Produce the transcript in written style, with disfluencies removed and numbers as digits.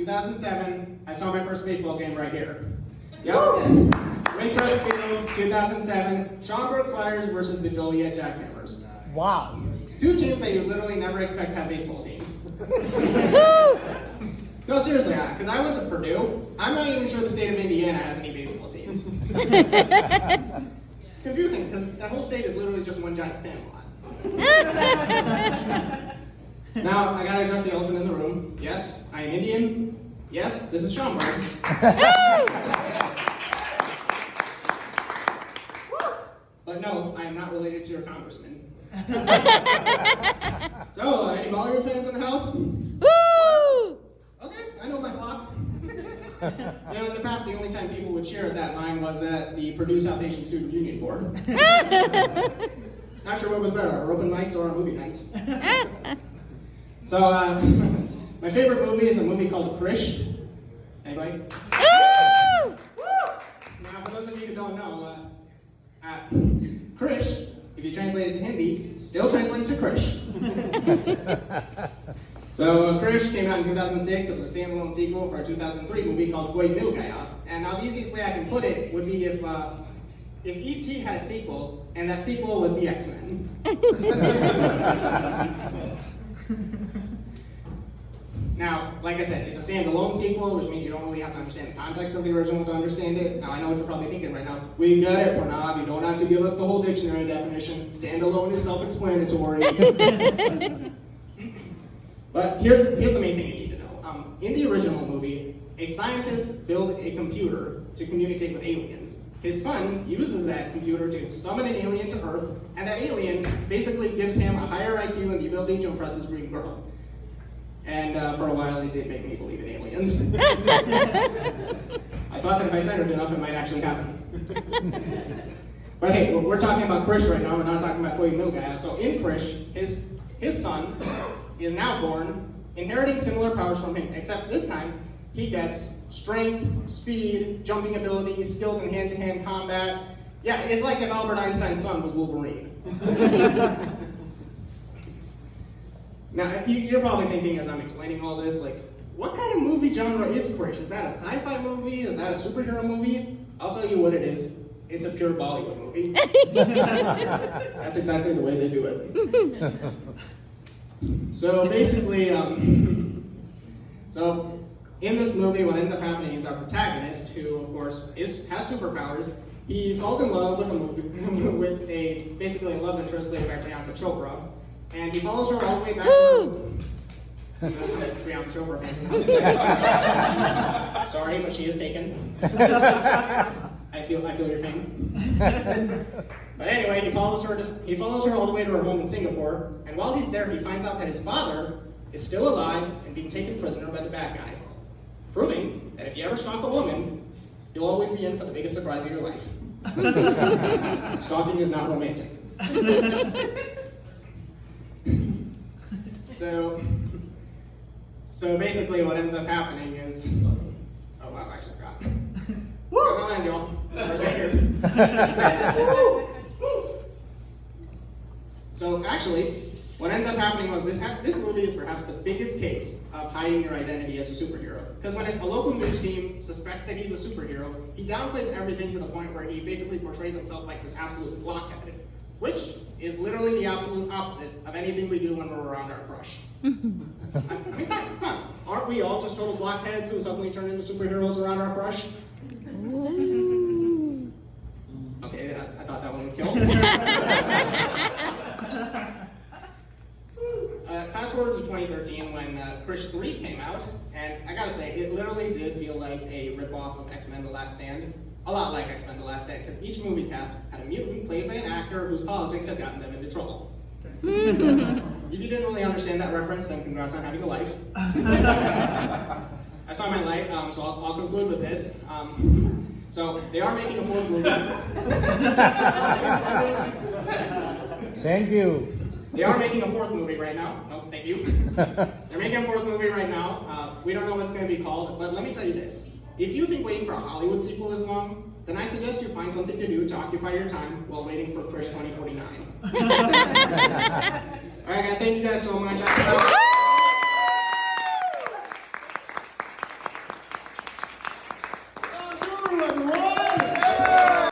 2007, I saw my first baseball game right here. Yep. Wintrust Field, 2007, Schaumburg Flyers versus the Joliet Jackhammers. Wow. Two teams that you literally never expect to have baseball teams. No, seriously, because I went to Purdue. I'm not even sure the state of Indiana has any baseball teams. Confusing, because that whole state is literally just one giant sandlot. Now, I gotta address the elephant in the room. Yes, I am Indian. Yes, this is Schaumburg. But no, I am not related to your congressman. So, any Bollywood fans in the house? Okay, I know my flock. In the past, the only time people would cheer at that line was at the Purdue South Asian Student Union Board. Not sure what was better, our open mics or our movie nights. So, my favorite movie is a movie called Krish. Anybody? Now, for those of you who don't know, Krish, if you translate it to Hindi, still translates to Krish. So, Krish came out in 2006. It was a standalone sequel for a 2003 movie called Koi Mil Gaya. And now the easiest way I can put it would be if E.T. had a sequel, and that sequel was the X-Men. Now, like I said, it's a standalone sequel, which means you don't really have to understand the context of the original to understand it. Now, I know what you're probably thinking right now. We get it, Pranav. You don't have to give us the whole dictionary definition. Standalone is self-explanatory. But here's the main thing you need to know. In the original movie, a scientist built a computer to communicate with aliens. His son uses that computer to summon an alien to Earth, and that alien basically gives him a higher IQ and the ability to impress his green girl. And for a while, it did make me believe in aliens. I thought that if I said it enough, it might actually happen. But hey, we're talking about Krish right now. We're not talking about Koi Mil Gaya. So in Krish, his son is now born, inheriting similar powers from him, except this time, he gets strength, speed, jumping ability, skills in hand-to-hand combat. Yeah, it's like if Albert Einstein's son was Wolverine. Now, you're probably thinking as I'm explaining all this, like, what kind of movie genre is Krish? Is that a sci-fi movie? Is that a superhero movie? I'll tell you what it is. It's a pure Bollywood movie. That's exactly the way they do it. So basically, so in this movie, what ends up happening is our protagonist, who of course has superpowers, he falls in love with basically a love interest played by Priyanka Chopra, and he follows her all the way back to some Priyanka Chopra fans in the house. Sorry, but she is taken. I feel your pain. But anyway, he follows her all the way to her home in Singapore, and while he's there, he finds out that his father is still alive and being taken prisoner by the bad guy, proving that if you ever stalk a woman, you'll always be in for the biggest surprise of your life. Stalking is not romantic. So basically, what ends up happening is, oh wow, I actually forgot. Got my lines, y'all. So actually, what ends up happening was this movie is perhaps the biggest case of hiding your identity as a superhero. Because when a local news team suspects that he's a superhero, he downplays everything to the point where he basically portrays himself like this absolute blockhead, which is literally the absolute opposite of anything we do when we're around our crush. I mean, come on. Aren't we all just total blockheads who suddenly turn into superheroes around our crush? Okay, I thought that one would kill. Fast forward to 2013 when Krish 3 came out, and I gotta say, it literally did feel like a ripoff of X-Men The Last Stand. A lot like X-Men The Last Stand, because each movie cast had a mutant played by an actor whose politics had gotten them into trouble. If you didn't really understand that reference, then congrats on having a life. I saw my life, so I'll conclude with this. So they are making a fourth movie. Thank you. They are making a fourth movie right now. No, thank you. They're making a fourth movie right now. We don't know what it's going to be called, but let me tell you this. If you think waiting for a Hollywood sequel is long, then I suggest you find something to do to occupy your time while waiting for Krish 2049. All right, guys, thank you guys so much.